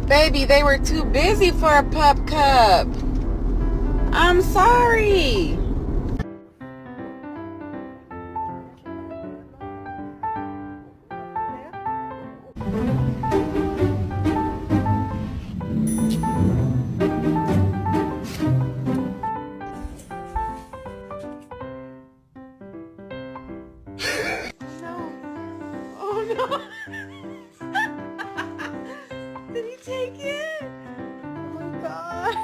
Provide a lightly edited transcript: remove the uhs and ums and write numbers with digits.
Baby, they were too busy for a pup cup. I'm sorry. No. Oh no. Did he take it? Oh my god.